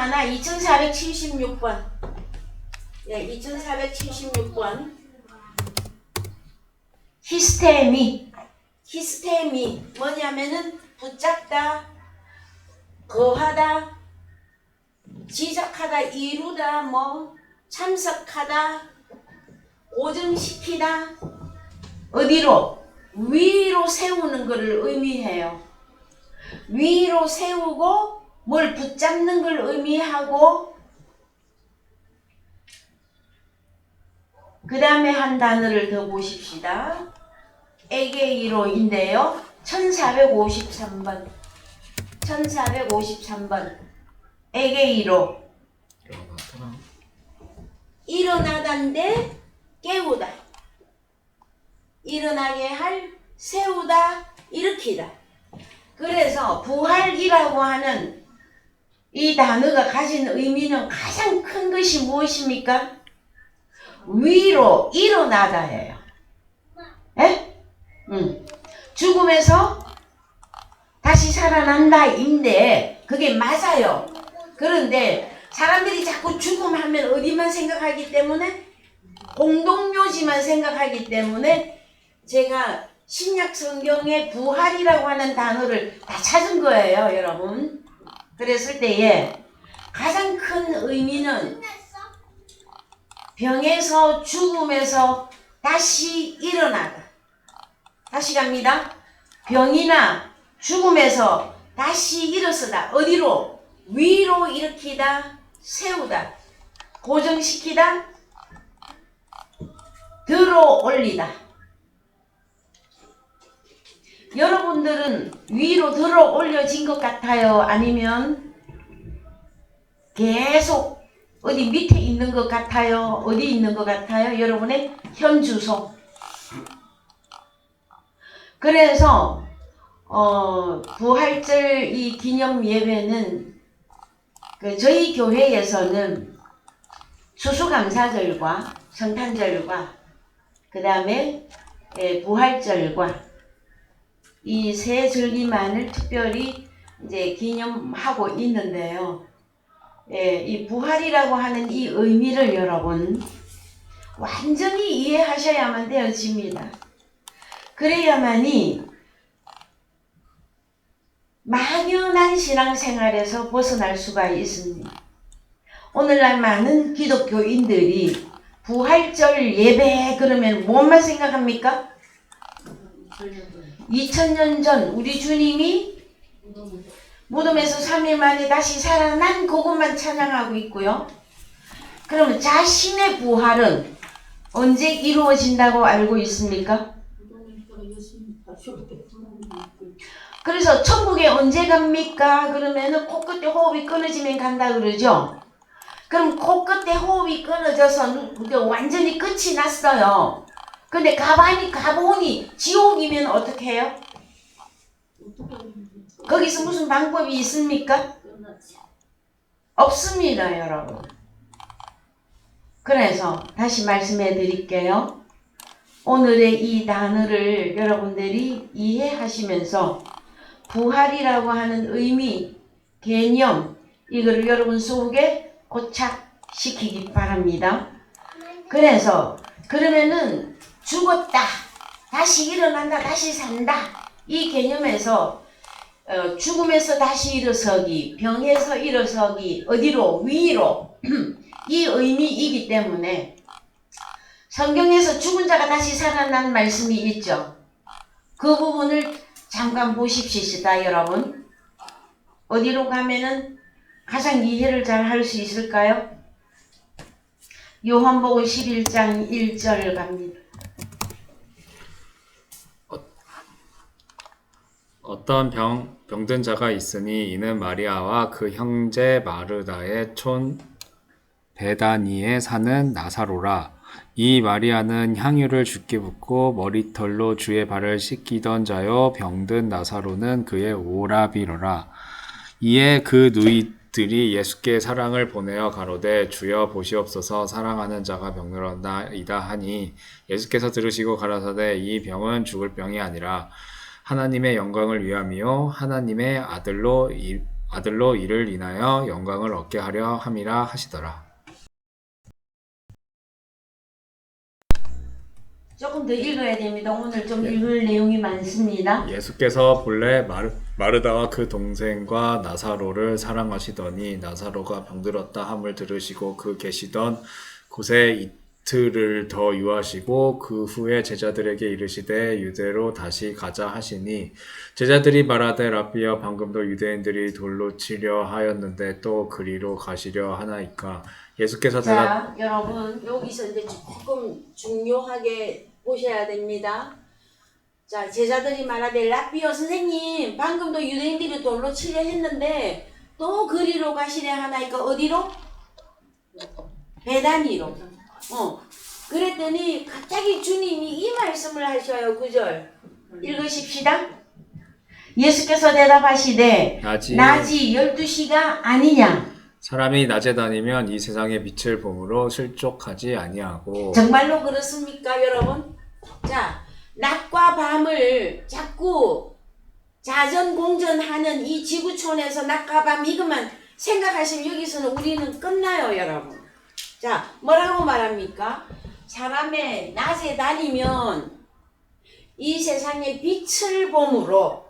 하나 2476번. 예, 2476번. 히스테미. 히스테미 뭐냐면은 붙잡다, 거하다, 지적하다, 이루다, 뭐 참석하다, 고정시키다. 어디로? 위로 세우는 것을 의미해요. 위로 세우고 뭘 붙잡는 걸 의미하고, 그 다음에 한 단어를 더 보십시다. 에게이로인데요. 1453번. 1453번. 에게이로. 일어나다인데 깨우다. 일어나게 할, 세우다, 일으키다. 그래서 부활이라고 하는 이 단어가 가진 의미는 가장 큰 것이 무엇입니까? 위로 일어나다예요. 에? 죽음에서 다시 살아난다인데 그게 맞아요. 그런데 사람들이 자꾸 죽음하면 어디만 생각하기 때문에, 공동묘지만 생각하기 때문에 제가 신약 성경에 부활이라고 하는 단어를 다 찾은 거예요, 여러분. 그랬을 때에 가장 큰 의미는 병에서, 죽음에서 다시 일어나다. 다시 갑니다. 병이나 죽음에서 다시 일어서다. 어디로? 위로 일으키다, 세우다, 고정시키다, 들어 올리다. 여러분들은 위로 들어 올려진 것 같아요? 아니면 계속 어디 밑에 있는 것 같아요? 어디 있는 것 같아요? 여러분의 현 주소. 그래서 부활절 이 기념 예배는 저희 교회에서는 추수감사절과 성탄절과 그 다음에 부활절과 이 세 절기만을 특별히 이제 기념하고 있는데요. 이 부활이라고 하는 이 의미를 여러분 완전히 이해하셔야만 되어집니다. 그래야만이 막연한 신앙생활에서 벗어날 수가 있습니다. 오늘날 많은 기독교인들이 부활절 예배 그러면 뭐만 생각합니까? 2000년 전 우리 주님이 무덤에서 3일 만에 다시 살아난 그것만 찬양하고 있고요. 그러면 자신의 부활은 언제 이루어진다고 알고 있습니까? 그래서 천국에 언제 갑니까? 그러면은 코끝에 호흡이 끊어지면 간다 그러죠. 그럼 코끝에 호흡이 끊어져서 완전히 끝이 났어요. 근데 가보니 지옥이면 어떻게 해요? 거기서 무슨 방법이 있습니까? 없습니다, 여러분. 그래서 다시 말씀해 드릴게요. 오늘의 이 단어를 여러분들이 이해하시면서 부활이라고 하는 의미, 개념, 이거를 여러분 속에 고착시키기 바랍니다. 그래서 그러면은 죽었다, 다시 일어난다, 다시 산다, 이 개념에서 죽음에서 다시 일어서기, 병에서 일어서기, 어디로? 위로 이 의미이기 때문에 성경에서 죽은 자가 다시 살아난 말씀이 있죠. 그 부분을 잠깐 보십시다, 여러분. 어디로 가면은 가장 이해를 잘 할 수 있을까요? 요한복음 11장 1절 갑니다. 어떤 병든 자가 있으니 이는 마리아와 그 형제 마르다의 촌 베다니에 사는 나사로라. 이 마리아는 향유를 주께 붓고 머리털로 주의 발을 씻기던 자요, 병든 나사로는 그의 오라비로라. 이에 그 누이들이 예수께 사랑을 보내어 가로되 주여 보시옵소서, 사랑하는 자가 병들었나이다 하니 예수께서 들으시고 가라사대 이 병은 죽을 병이 아니라 하나님의 영광을 위함이요 하나님의 아들로 아들로 이를 인하여 영광을 얻게 하려 함이라 하시더라. 조금 더 읽어야 됩니다. 오늘 좀 읽을 내용이 많습니다. 예수께서 본래 마르다와 그 동생과 나사로를 사랑하시더니 나사로가 병들었다 함을 들으시고 그 계시던 곳에 이틀을 더 유하시고 그 후에 제자들에게 이르시되 유대로 다시 가자 하시니 제자들이 말하되 라비여 방금도 유대인들이 돌로 치려 하였는데 또 그리로 가시려 하나이까. 예수께서 자, 여러분 여기서 이제 조금 중요하게 보셔야 됩니다. 자, 제자들이 말하되 라비어 선생님 방금도 유대인들이 돌로 치려 했는데 또 그리로 가시려 하나이까. 어디로? 베다니로. 그랬더니 갑자기 주님이 이 말씀을 하셔요. 9절 읽으십시다. 예수께서 대답하시되 낮이 12시가 아니냐. 사람이 낮에 다니면 이 세상의 빛을 보므로 실족하지 아니하고. 정말로 그렇습니까 여러분? 자, 낮과 밤을 자꾸 자전공전하는 이 지구촌에서 낮과 밤 이것만 생각하시면 여기서는 우리는 끝나요 여러분. 자, 뭐라고 말합니까? 사람의 낮에 다니면 이 세상의 빛을 보므로.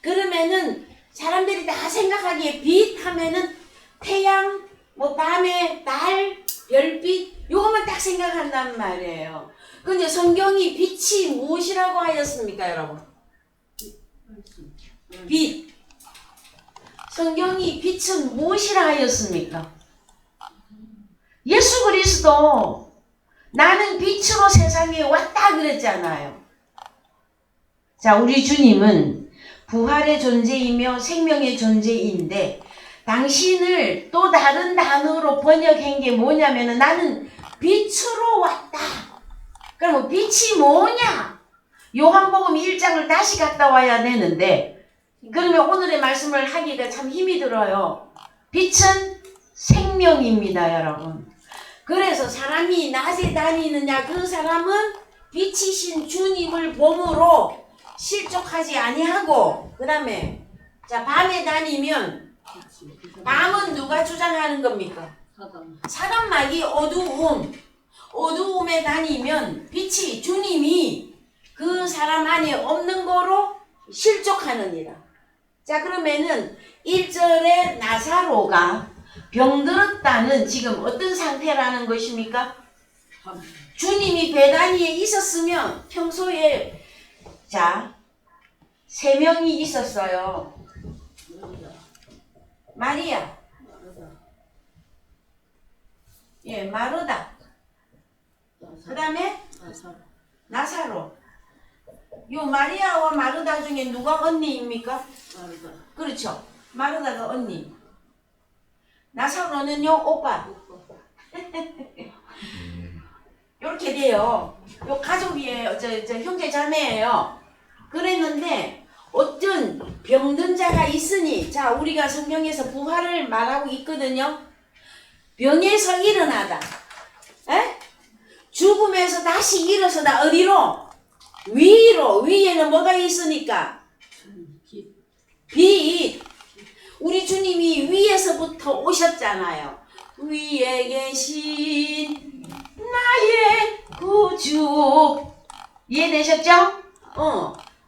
그러면은 사람들이 다 생각하기에 빛 하면은 태양, 뭐 밤에 달, 별빛 요것만 딱 생각한단 말이에요. 근데 성경이 빛이 무엇이라고 하였습니까 여러분? 빛. 성경이 빛은 무엇이라 하였습니까? 예수 그리스도 나는 빛으로 세상에 왔다 그랬잖아요. 자, 우리 주님은 부활의 존재이며 생명의 존재인데 당신을 또 다른 단어로 번역한 게 뭐냐면은 나는 빛으로 왔다. 그럼 빛이 뭐냐? 요한복음 1장을 다시 갔다 와야 되는데 그러면 오늘의 말씀을 하기가 참 힘이 들어요. 빛은 생명입니다 여러분. 그래서 사람이 낮에 다니느냐 그 사람은 빛이신 주님을 봄으로 실족하지 아니하고. 그 다음에 자, 밤에 다니면 밤은 누가 주장하는 겁니까? 사람막이 어두움에 다니면 빛이 주님이 그 사람 안에 없는 거로 실족하느니라. 자, 그러면은 1절에 나사로가 병들었다는 지금 어떤 상태라는 것입니까? 주님이 베다니에 있었으면 평소에 자 3명이 있었어요. 마리아, 예, 마르다, 그 다음에 나사로. 요 마리아와 마르다 중에 누가 언니입니까? 마르다. 그렇죠. 마르다가 언니. 나사로는요 오빠. 이렇게 돼요. 요 가족이에요. 저 형제 자매예요. 그랬는데 어떤 병든 자가 있으니, 자 우리가 성경에서 부활을 말하고 있거든요. 병에서 일어나다, 죽음에서 다시 일어서다. 어디로? 위로. 위에는 뭐가 있으니까? 빛. 우리 주님이 위에서부터 오셨잖아요. 위에 계신 나의 구주. 이해되셨죠?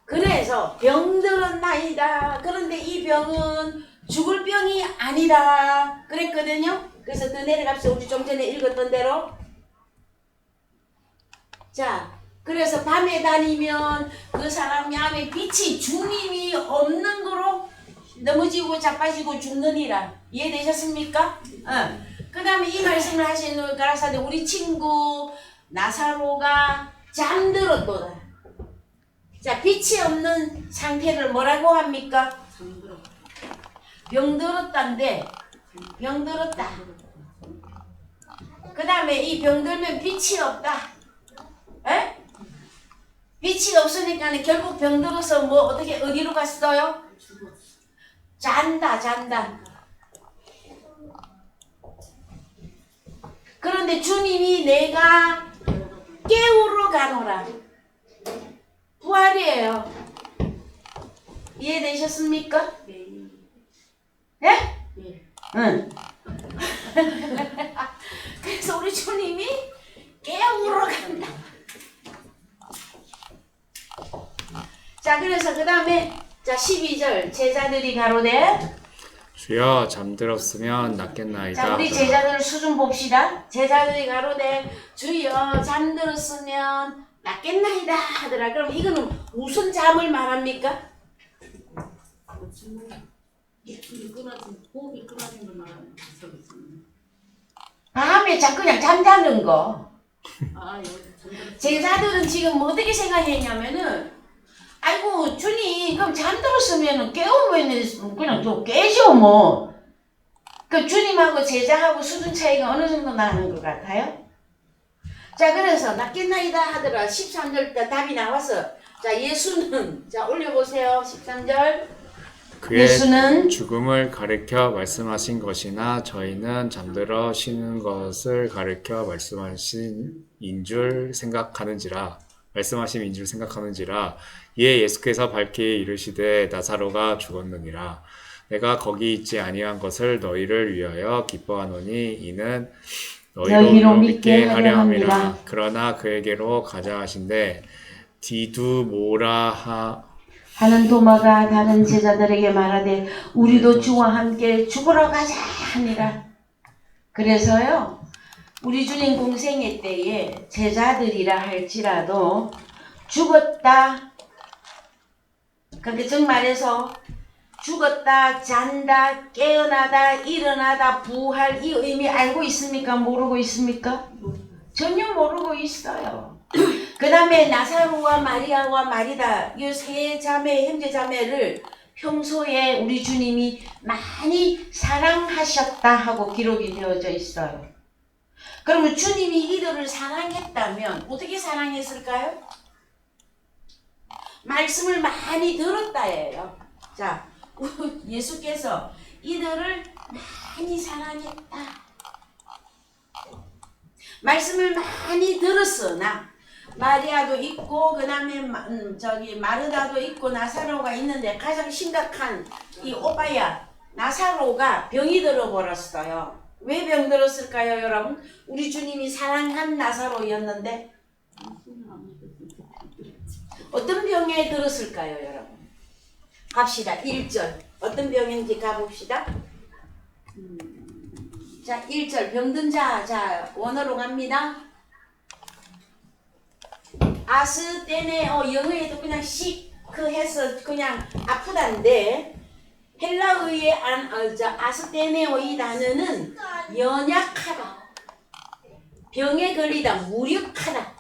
그래서 병들었나이다. 그런데 이 병은 죽을 병이 아니다 그랬거든요. 그래서 더 내려갑시다. 우리 좀 전에 읽었던 대로. 자, 그래서 밤에 다니면 그 사람 안에 빛이 주님이 없는 거로 넘어지고 자빠지고 죽느니라. 이해되셨습니까? 그 다음에 이 말씀을 하시는 가라사대 우리 친구 나사로가 잠들었도다. 자, 빛이 없는 상태를 뭐라고 합니까? 병들었다인데, 병들었다. 그 다음에 이 병들면 빛이 없다. 빛이 없으니까 결국 병들어서 뭐 어떻게 어디로 갔어요? 잔다. 그런데 주님이 내가 깨우러 가노라. 부활이에요. 이해되셨습니까? 예? 예. 응. 그래서 우리 주님이 깨우러 간다. 자, 그래서 그 다음에 자 12절 제자들이 가로되 주여 잠들었으면 낫겠나이다. 자 우리 제자들 수준 봅시다. 제자들이 가로되 주여 잠들었으면 낫겠나이다 하더라. 그럼 이거는 무슨 잠을 말합니까? 호흡이 끊어진 걸 말하는 거죠. 밤에 자 그냥 잠자는 거. 아, 여기 잠들었어요. 제자들은 지금 뭐 어떻게 생각했냐면은 아이고 주님 그럼 잠들었으면 깨우면 그냥 또 깨죠 뭐. 그 주님하고 제자하고 수준 차이가 어느 정도 나는 것 같아요? 자 그래서 낫겠나이다 하더라. 13절 때 답이 나와서 자 예수는 자 올려보세요. 13절 그의 예수는 죽음을 가리켜 말씀하신 것이나 저희는 잠들어 쉬는 것을 가리켜 말씀하신 줄 생각하는지라 이에 예수께서 밝히 이르시되 나사로가 죽었느니라. 내가 거기 있지 아니한 것을 너희를 위하여 기뻐하노니 이는 너희로 믿게 하려 함이라. 그러나 그에게로 가자 하신대 디두모라 하는 도마가 다른 제자들에게 말하되 우리도 주와 함께 죽으러 가자 하니라. 그래서요 우리 주님 공생애 때에 제자들이라 할지라도 죽었다 그러니까 정말해서 죽었다 잔다 깨어나다 일어나다 부활 이 의미 알고 있습니까? 모르고 있습니까? 전혀 모르고 있어요. 그 다음에 나사로와 마리아와 마리다 이 세 자매 형제 자매를 평소에 우리 주님이 많이 사랑하셨다 하고 기록이 되어져 있어요. 그러면 주님이 이들을 사랑했다면 어떻게 사랑했을까요? 말씀을 많이 들었다예요. 자, 예수께서 이들을 많이 사랑했다. 말씀을 많이 들었으나 마리아도 있고 그 다음에 마르다도 있고 나사로가 있는데 가장 심각한 이 오빠야 나사로가 병이 들어버렸어요. 왜 병 들었을까요 여러분? 우리 주님이 사랑한 나사로였는데 어떤 병에 들었을까요 여러분? 갑시다. 1절 어떤 병인지 가봅시다. 자 1절 병든 자 원어로 갑니다. 아스테네 영어에도 그냥 시크 해서 그냥 아프다인데 헬라어의 아스테네오 이 단어는 연약하다, 병에 걸리다, 무력하다,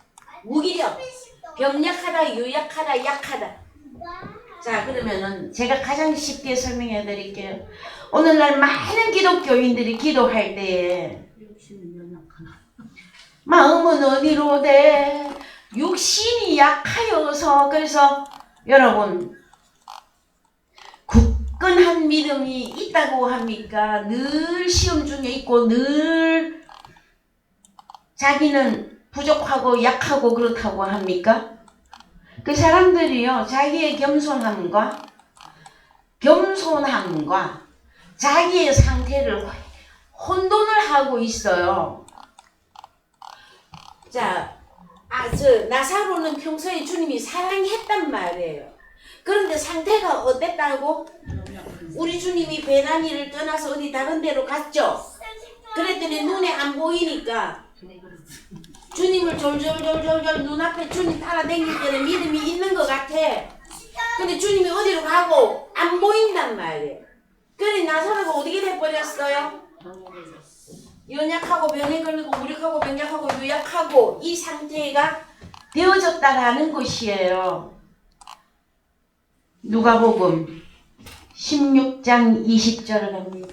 무기력, 병약하다, 유약하다, 약하다. 자 그러면은 제가 가장 쉽게 설명해 드릴게요. 오늘날 많은 기독교인들이 기도할 때에 마음은 어디로 돼? 육신이 약하여서. 그래서 여러분 굳건한 믿음이 있다고 합니까? 늘 시험 중에 있고 늘 자기는 부족하고 약하고 그렇다고 합니까? 그 사람들이요 자기의 겸손함과 자기의 상태를 혼돈을 하고 있어요. 자, 나사로는 평소에 주님이 사랑했단 말이에요. 그런데 상태가 어땠다고? 우리 주님이 베다니를 떠나서 어디 다른 데로 갔죠. 그랬더니 눈에 안 보이니까 주님을 졸졸졸졸 눈앞에 주님 따라다닐 때는 믿음이 있는 것 같아. 근데 주님이 어디로 가고 안 보인단 말이에요. 그러니 나사로가 어떻게 돼버렸어요? 연약하고 병에 걸리고 무력하고 병약하고 유약하고 이 상태가 되어졌다라는 것이에요. 누가복음 16장 20절을 갑니다.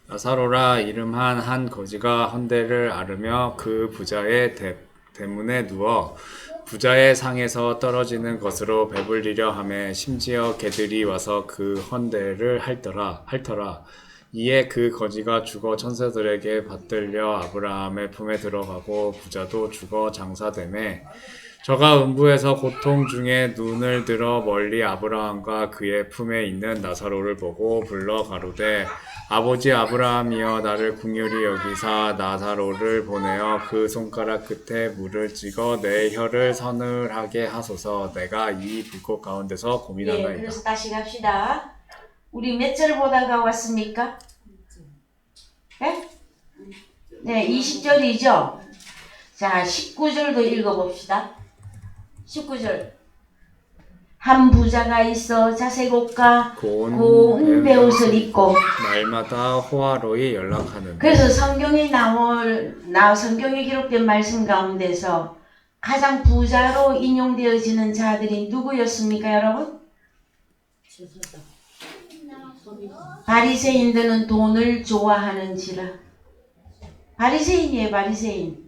나사로라 이름한 한 거지가 헌대를 앓으며 그 부자의 대문에 누워 부자의 상에서 떨어지는 것으로 배불리려 하매 심지어 개들이 와서 그 헌대를 핥더라. 이에 그 거지가 죽어 천사들에게 받들려 아브라함의 품에 들어가고 부자도 죽어 장사되매 저가 음부에서 고통 중에 눈을 들어 멀리 아브라함과 그의 품에 있는 나사로를 보고 불러 가로되 아버지 아브라함이여 나를 긍휼히 여기사 나사로를 보내어 그 손가락 끝에 물을 찍어 내 혀를 서늘하게 하소서. 내가 이 불꽃 가운데서 예, 고민하나이다. 그래서 다시 갑시다. 우리 몇 절 보다가 왔습니까? 네? 네, 20절이죠? 자, 19절도 읽어봅시다. 19절. 한 부자가 있어 자색 옷과 고운 베옷을 입고 날마다 호화로이 연락하는데 그래서 성경에 성경에 기록된 말씀 가운데서 가장 부자로 인용되어지는 자들이 누구였습니까, 여러분? 제사장. 바리새인들은 돈을 좋아하는지라. 바리새인이에요, 바리새인.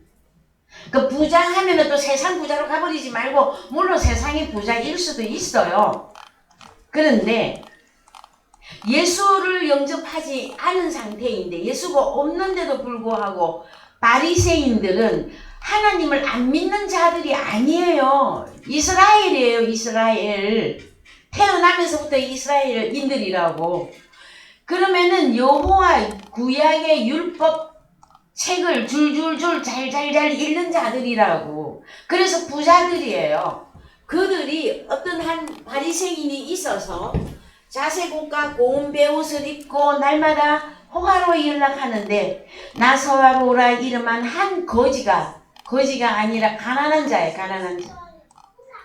그 부자 하면은 또 세상 부자로 가버리지 말고, 물론 세상의 부자일 수도 있어요. 그런데 예수를 영접하지 않은 상태인데, 예수가 없는데도 불구하고 바리새인들은 하나님을 안 믿는 자들이 아니에요. 이스라엘이에요, 이스라엘. 태어나면서부터 이스라엘인들이라고. 그러면은 여호와 구약의 율법 책을 줄줄줄 잘잘잘 읽는 자들이라고. 그래서 부자들이에요. 그들이 어떤 한 바리새인이 있어서 자색 옷과 고운 베옷을 입고 날마다 호화로이 연락하는데 나사로라 이름한 한 거지가 아니라 가난한 자예요. 가난한 자.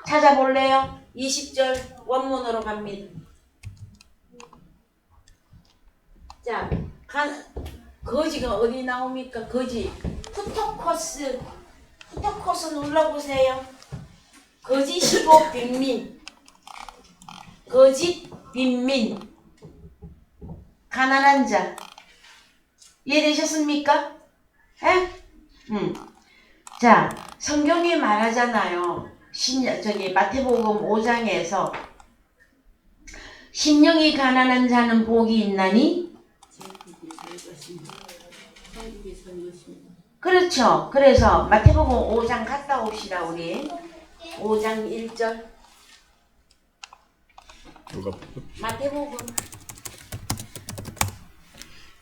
찾아볼래요? 20절 원문으로 갑니다. 자, 거지가 어디 나옵니까? 거지. 푸토코스 눌러보세요. 거짓이고 빈민. 거짓, 빈민. 가난한 자. 이해되셨습니까? 에? 자, 성경에 말하잖아요. 마태복음 5장에서 심령이 가난한 자는 복이 있나니? 그렇죠. 그래서 마태복음 5장 갔다 옵시다, 우리. 5장 1절. 누가 마태복음.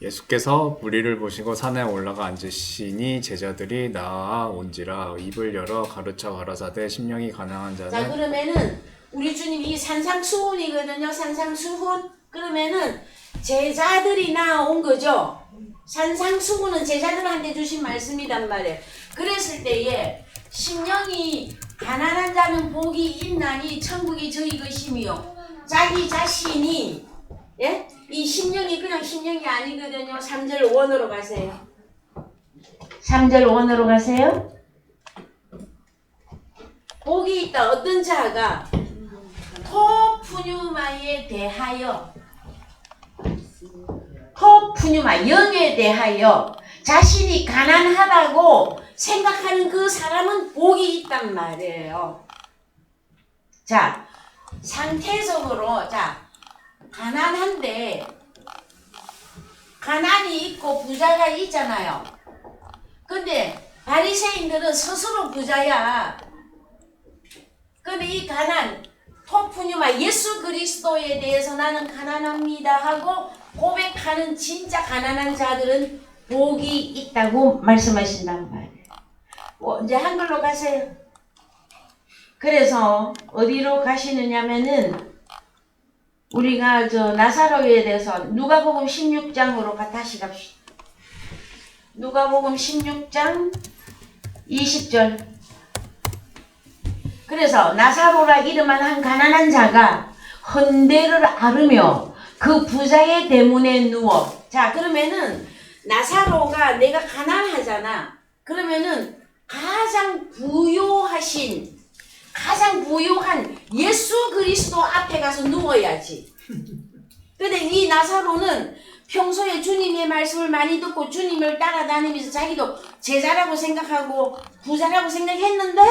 예수께서 무리를 보시고 산에 올라가 앉으시니 제자들이 나아온지라 입을 열어 가르쳐 가라사대 심령이 가난한 자, 자는 그러면은 우리 주님이 산상수훈이거든요. 산상수훈. 그러면은 제자들이 나온 거죠. 산상수훈은 제자들한테 주신 말씀이란 말이에요. 그랬을 때에 심령이 가난한 자는 복이 있나니 천국이 저희 것이며 자기 자신이 예? 이 심령이 그냥 심령이 아니거든요. 3절 원으로 가세요. 3절 원으로 가세요. 복이 있다. 어떤 자가 토푸뉴마에 대하여 영에 대하여 자신이 가난하다고 생각하는 그 사람은 복이 있단 말이에요. 자, 상태적으로 가난한데 가난이 있고 부자가 있잖아요. 근데 바리새인들은 스스로 부자야. 근데 이 가난 토푸뉴마 예수 그리스도에 대해서 나는 가난합니다 하고 고백하는 진짜 가난한 자들은 복이 있다고 말씀하신단 말이에요. 이제 한글로 가세요. 그래서 어디로 가시느냐면은 우리가 나사로에 대해서 누가복음 16장으로 다시 갑시다. 누가복음 16장 20절. 그래서 나사로라 이름한 한 가난한 자가 헌대를 앓으며 그 부자의 대문에 누워. 자, 그러면은 나사로가 내가 가난하잖아. 그러면은 가장 부유한 예수 그리스도 앞에 가서 누워야지. 근데 이 나사로는 평소에 주님의 말씀을 많이 듣고 주님을 따라다니면서 자기도 제자라고 생각하고 부자라고 생각했는데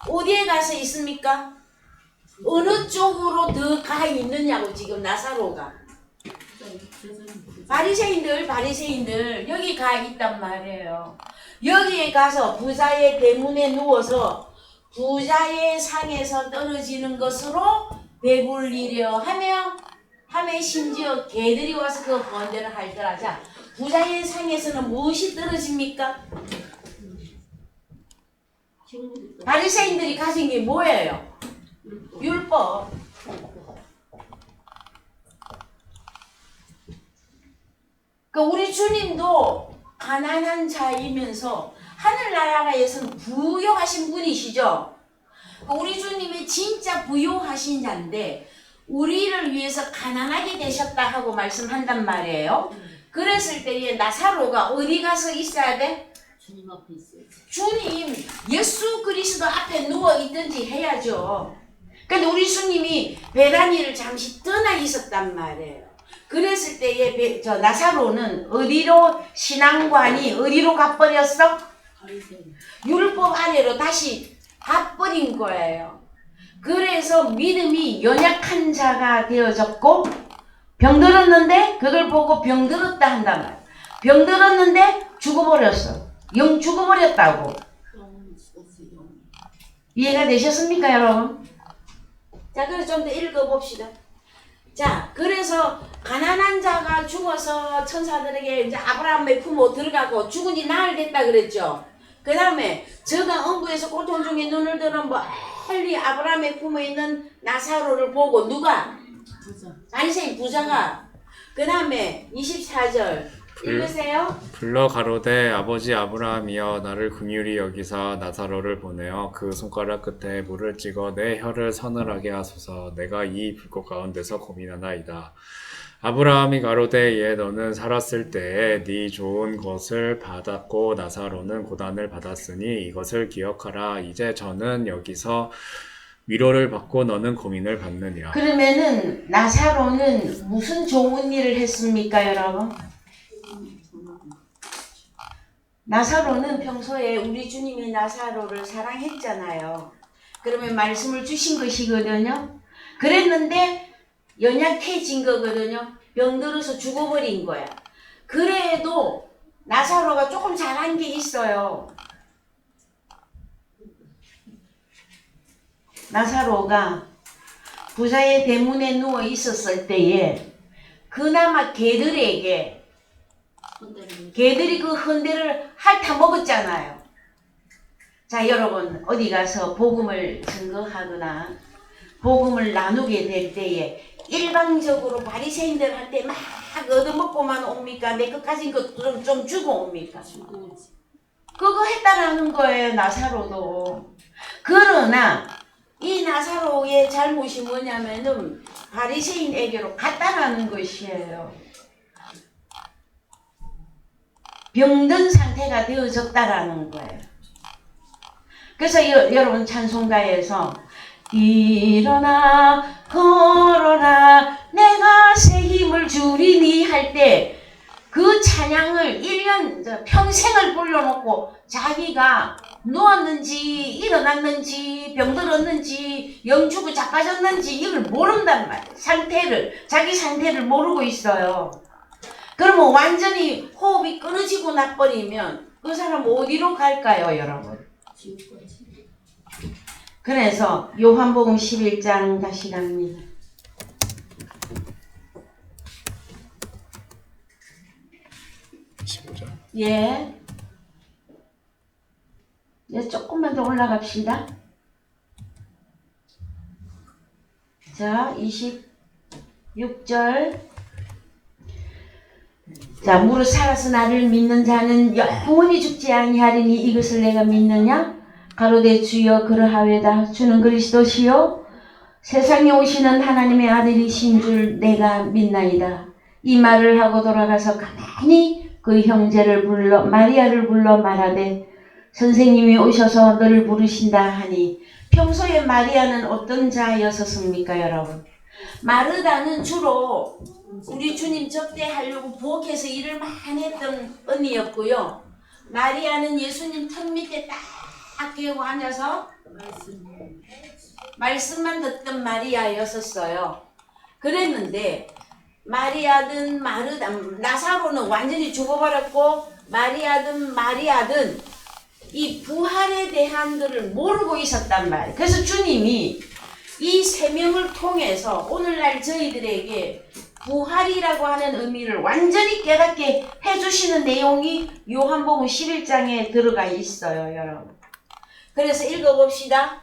어디에 가서 있습니까? 어느 쪽으로 더 가 있느냐고 지금 나사로가. 바리새인들 여기 가 있단 말이에요. 여기에 가서 부자의 대문에 누워서 부자의 상에서 떨어지는 것으로 배불리려 하며 심지어 개들이 와서 그 번제를 할더라. 자, 부자의 상에서는 무엇이 떨어집니까? 바리새인들이 가진 게 뭐예요? 율법. 그 우리 주님도 가난한 자이면서 하늘나라에서는 부유하신 분이시죠. 우리 주님이 진짜 부유하신 자인데 우리를 위해서 가난하게 되셨다 하고 말씀한단 말이에요. 그랬을 때에 나사로가 어디 가서 있어야 돼? 주님 앞에 있어야지. 주님 예수 그리스도 앞에 누워 있든지 해야죠. 근데 우리 주님이 베다니를 잠시 떠나 있었단 말이에요. 그랬을 때에 저 나사로는 어디로 신앙관이 어디로 가버렸어? 바리새인. 율법 아래로 다시 가버린 거예요. 그래서 믿음이 연약한 자가 되어졌고 병들었는데 그걸 보고 병들었다 한단 말이에요. 병들었는데 죽어버렸어. 영 죽어버렸다고. 영혼이 죽었어요. 영혼. 이해가 되셨습니까 여러분? 자, 그래서 좀 더 읽어봅시다. 자, 그래서 가난한 자가 죽어서 천사들에게 이제 아브라함의 품으로 들어가고 죽은 지 나흘 됐다 그랬죠. 그 다음에 저가 음부에서 고통 중에 눈을 들어 멀리 아브라함의 품에 있는 나사로를 보고 누가? 부자. 바리새인 부자가. 그 다음에 24절 읽으세요. 불러 가로되 아버지 아브라함이여 나를 긍휼히 여기사 나사로를 보내어 그 손가락 끝에 물을 찍어 내 혀를 서늘하게 하소서. 내가 이 불꽃 가운데서 고민하나이다. 아브라함이 가로되 예 너는 살았을 때에 네 좋은 것을 받았고 나사로는 고난을 받았으니 이것을 기억하라. 이제 저는 여기서 위로를 받고 너는 고민을 받느니라. 그러면은 나사로는 무슨 좋은 일을 했습니까 여러분? 나사로는 평소에 우리 주님이 나사로를 사랑했잖아요. 그러면 말씀을 주신 것이거든요. 그랬는데 연약해진 거거든요. 병들어서 죽어버린 거야. 그래도 나사로가 조금 잘한 게 있어요. 나사로가 부자의 대문에 누워 있었을 때에 그나마 개들에게 개들이 그 헌대를 핥아 먹었잖아요. 자, 여러분 어디 가서 복음을 증거하거나 복음을 나누게 될 때에 일방적으로 바리새인들한테 막 얻어먹고만 옵니까? 내 것 가진 것 좀 주고 옵니까? 죽어오지. 그거 했다라는 거예요. 나사로도. 그러나 이 나사로의 잘못이 뭐냐면은 바리새인에게로 갔다라는 것이에요. 병든 상태가 되어졌다라는 거예요. 그래서 여러분 찬송가에서 일어나 걸어라 내가 새 힘을 주리니 할 때 그 찬양을 1년 평생을 불러놓고 자기가 누웠는지 일어났는지 병들었는지 영주고 자빠졌는지 이걸 모른단 말이에요. 자기 상태를 모르고 있어요. 그러면 완전히 호흡이 끊어지고 나버리면 그 사람 어디로 갈까요 여러분? 지옥까지. 그래서 요한복음 11장 다시 갑니다. 15절. 예. 이제 조금만 더 올라갑시다. 자, 26절. 자, 무릇 살아서 나를 믿는 자는 영원히 죽지 아니하리니 이것을 내가 믿느냐? 가로되 주여 그러하외다. 주는 그리스도시요 세상에 오시는 하나님의 아들이신 줄 내가 믿나이다. 이 말을 하고 돌아가서 가만히 그 형제를 불러 마리아를 불러 말하되 선생님이 오셔서 너를 부르신다 하니 평소에 마리아는 어떤 자였었습니까 여러분? 마르다는 주로 우리 주님 접대하려고 부엌에서 일을 많이 했던 언니였고요. 마리아는 예수님 턱 밑에 딱 대고 앉아서 말씀만 듣던 마리아였었어요. 그랬는데 마리아든 나사로는 완전히 죽어버렸고 마리아든 이 부활에 대한 것을 모르고 있었단 말이에요. 그래서 주님이 이 세 명을 통해서 오늘날 저희들에게 부활이라고 하는 의미를 완전히 깨닫게 해주시는 내용이 요한복음 11장에 들어가 있어요, 여러분. 그래서 읽어봅시다.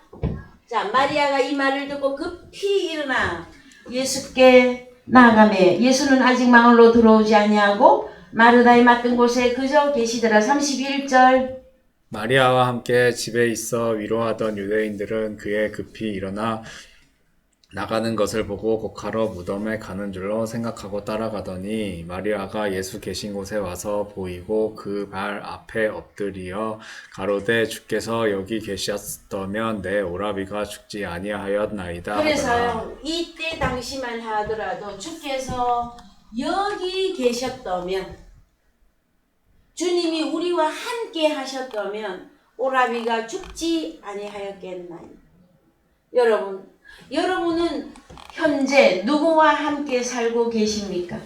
자, 마리아가 이 말을 듣고 급히 일어나 예수께 나아가매 예수는 아직 마을로 들어오지 아니하고 마르다에 맡은 곳에 그저 계시더라. 31절. 마리아와 함께 집에 있어 위로하던 유대인들은 그의 급히 일어나 나가는 것을 보고 곡하러 무덤에 가는 줄로 생각하고 따라가더니 마리아가 예수 계신 곳에 와서 보이고 그 발 앞에 엎드리어 가로되 주께서 여기 계셨다면 내 오라비가 죽지 아니하였나이다 하더라. 그래서요, 이때 당시만 하더라도 주께서 여기 계셨다면, 주님이 우리와 함께 하셨다면 오라비가 죽지 아니하였겠나요? 여러분은 현재 누구와 함께 살고 계십니까?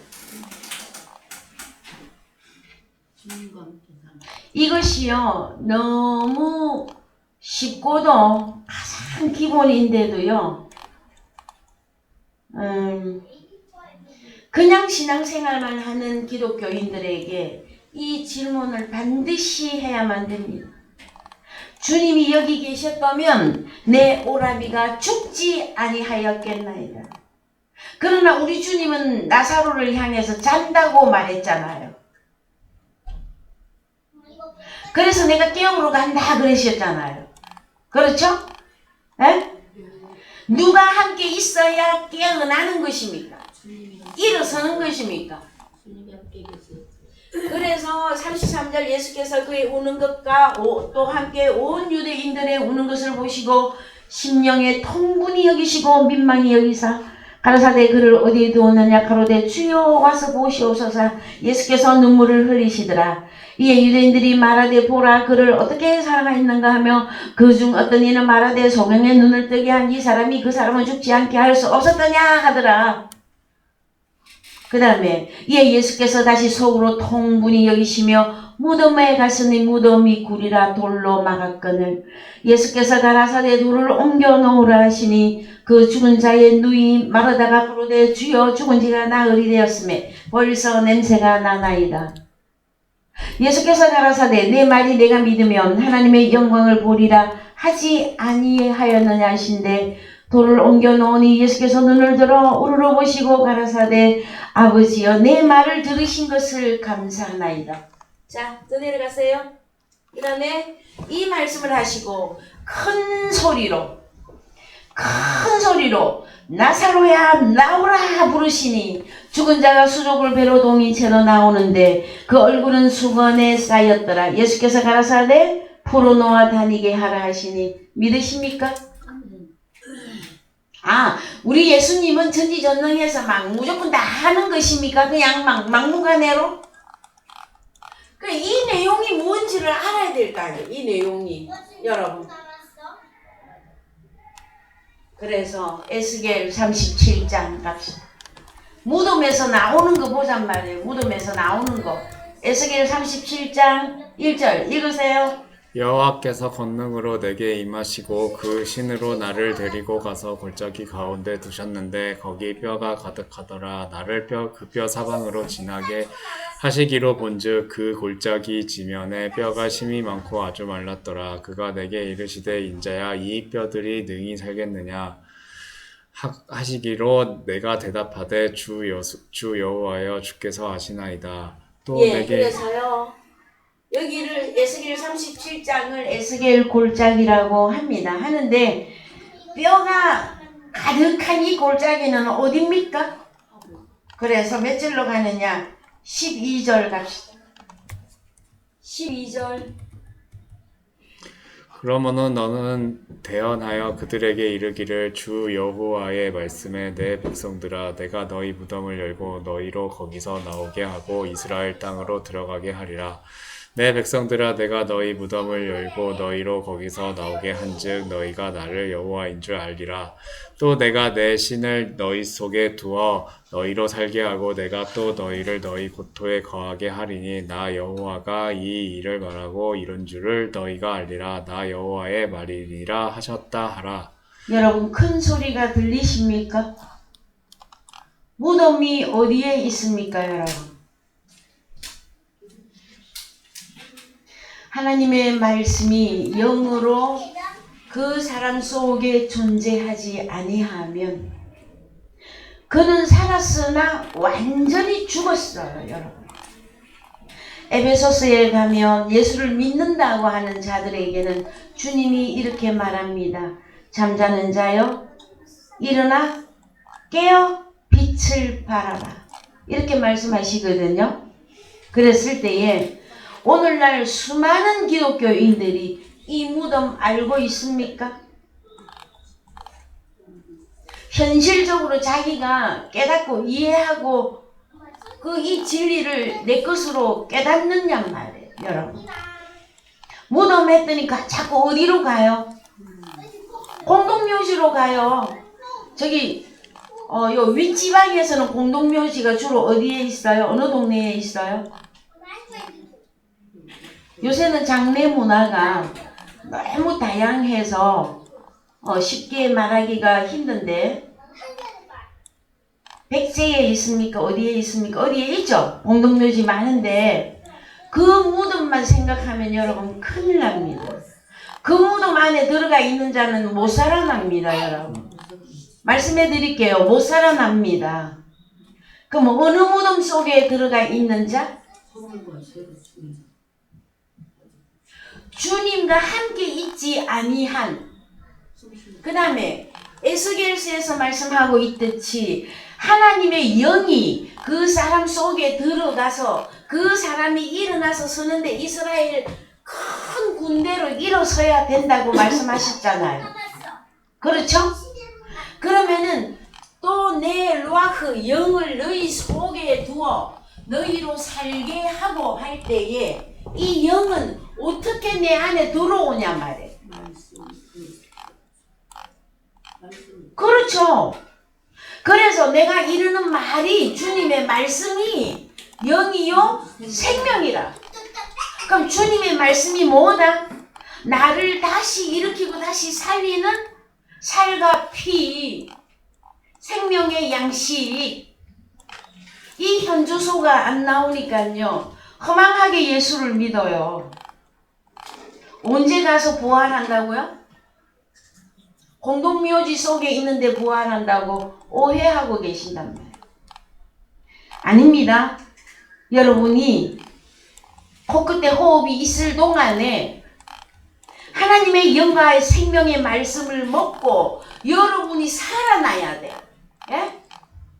주님과 함께 살아. 이것이요, 너무 쉽고도 가장 기본인데도요, 그냥 신앙생활만 하는 기독교인들에게 이 질문을 반드시 해야만 됩니다. 주님이 여기 계셨다면 내 오라비가 죽지 아니하였겠나이다. 그러나 우리 주님은 나사로를 향해서 잔다고 말했잖아요. 그래서 내가 깨우러 간다 그러셨잖아요. 그렇죠? 에? 누가 함께 있어야 깨어나는 것입니까? 일어서는 것입니까? 주님이 함께 계세요. 그래서 33절 예수께서 그의 우는 것과 또 함께 온 유대인들의 우는 것을 보시고 심령에 통분히 여기시고 민망히 여기사 가라사대 그를 어디에 두었느냐 가로되 주여 와서 보시옵소서. 예수께서 눈물을 흘리시더라. 이에 유대인들이 말하되 보라 그를 어떻게 사랑하였는가 하며 그 중 어떤 이는 말하되 소경의 눈을 뜨게 한 이 사람이 그 사람을 죽지 않게 할 수 없었더냐 하더라. 그 다음에 이에 예수께서 다시 속으로 통분히 여기시며 무덤에 갔으니 무덤이 굴이라 돌로 막았거늘 예수께서 가라사대 돌을 옮겨 놓으라 하시니 그 죽은 자의 누이 마르다가 부르되 주여 죽은 지가 나흘이 되었음에 벌써 냄새가 나나이다. 예수께서 가라사대 내 말이 내가 믿으면 하나님의 영광을 보리라 하지 아니하였느냐 하신데 돌을 옮겨 놓으니 예수께서 눈을 들어 우르르 보시고 가라사대 아버지여 내 말을 들으신 것을 감사하나이다. 자, 또 내려가세요. 그 다음에 이 말씀을 하시고 큰 소리로 나사로야 나오라 부르시니 죽은 자가 수족을 배로 동인 채로 나오는데 그 얼굴은 수건에 쌓였더라. 예수께서 가라사대 풀어놓아 다니게 하라 하시니 믿으십니까? 우리 예수님은 전지전능해서 막 무조건 다 하는 것입니까? 그냥 막무가내로? 이 내용이 뭔지를 알아야 될 거 아니에요. 이 내용이 여러분. 그래서 에스겔 37장 갑시다. 무덤에서 나오는 거 보잔 말이에요. 무덤에서 나오는 거. 에스겔 37장 1절 읽으세요. 여호와께서 권능으로 내게 임하시고 그 신으로 나를 데리고 가서 골짜기 가운데 두셨는데 거기 뼈가 가득하더라. 나를 그 뼈 사방으로 지나게 하시기로 본즉 그 골짜기 지면에 뼈가 심이 많고 아주 말랐더라. 그가 내게 이르시되 인자야 이 뼈들이 능히 살겠느냐 하시기로 내가 대답하되 주 여호와여 주께서 아시나이다. 또 내게 그래서요. 여기를 에스겔 37장을 에스겔 골짜기라고 합니다. 하는데 뼈가 가득한 이 골짜기는 어디입니까? 그래서 몇 절로 가느냐? 12절 갑시다. 12절. 그러므로 너는 대언하여 그들에게 이르기를 주 여호와의 말씀에 내 백성들아 내가 너희 무덤을 열고 너희로 거기서 나오게 하고 이스라엘 땅으로 들어가게 하리라. 내 백성들아 내가 너희 무덤을 열고 너희로 거기서 나오게 한즉 너희가 나를 여호와인 줄 알리라. 또 내가 내 신을 너희 속에 두어 너희로 살게 하고 내가 또 너희를 너희 고토에 거하게 하리니 나 여호와가 이 일을 말하고 이룬 줄을 너희가 알리라. 나 여호와의 말이니라 하셨다 하라. 여러분 큰 소리가 들리십니까? 무덤이 어디에 있습니까, 여러분? 하나님의 말씀이 영으로 그 사람 속에 존재하지 아니하면 그는 살았으나 완전히 죽었어요, 여러분. 에베소서에 가면 예수를 믿는다고 하는 자들에게는 주님이 이렇게 말합니다. 잠자는 자여 일어나 깨어 빛을 발하라. 이렇게 말씀하시거든요. 그랬을 때에 오늘날 수많은 기독교인들이 이 무덤 알고 있습니까? 현실적으로 자기가 깨닫고 이해하고 그 이 진리를 내 것으로 깨닫느냐 말이에요, 여러분. 무덤 했더니 자꾸 어디로 가요? 공동묘지로 가요. 저기 요 윗지방에서는 공동묘지가 주로 어디에 있어요? 어느 동네에 있어요? 요새는 장례 문화가 너무 다양해서 쉽게 말하기가 힘든데 백제에 있습니까? 어디에 있습니까? 어디에 있죠? 공동묘지 많은데 그 무덤만 생각하면 여러분 큰일 납니다. 그 무덤 안에 들어가 있는 자는 못 살아납니다, 여러분. 말씀해 드릴게요. 못 살아납니다. 그럼 어느 무덤 속에 들어가 있는 자? 주님과 함께 있지 아니한. 그 다음에 에스겔서에서 말씀하고 있듯이 하나님의 영이 그 사람 속에 들어가서 그 사람이 일어나서 서는데 이스라엘 큰 군대로 일어서야 된다고 말씀하셨잖아요. 그렇죠? 그러면은 또 내 루아흐 영을 너희 속에 두어 너희로 살게 하고 할 때에 이 영은 어떻게 내 안에 들어오냐 말이에요. 그렇죠. 그래서 내가 이르는 말이 주님의 말씀이 영이요 생명이라. 그럼 주님의 말씀이 뭐다? 나를 다시 일으키고 다시 살리는 살과 피, 생명의 양식. 이 현주소가 안 나오니까요 허망하게 예수를 믿어요. 언제 가서 부활한다고요? 공동묘지 속에 있는데 부활한다고 오해하고 계신단 말이에요. 아닙니다. 여러분이 코끝에 호흡이 있을 동안에 하나님의 영과의 생명의 말씀을 먹고 여러분이 살아나야 돼요. 예?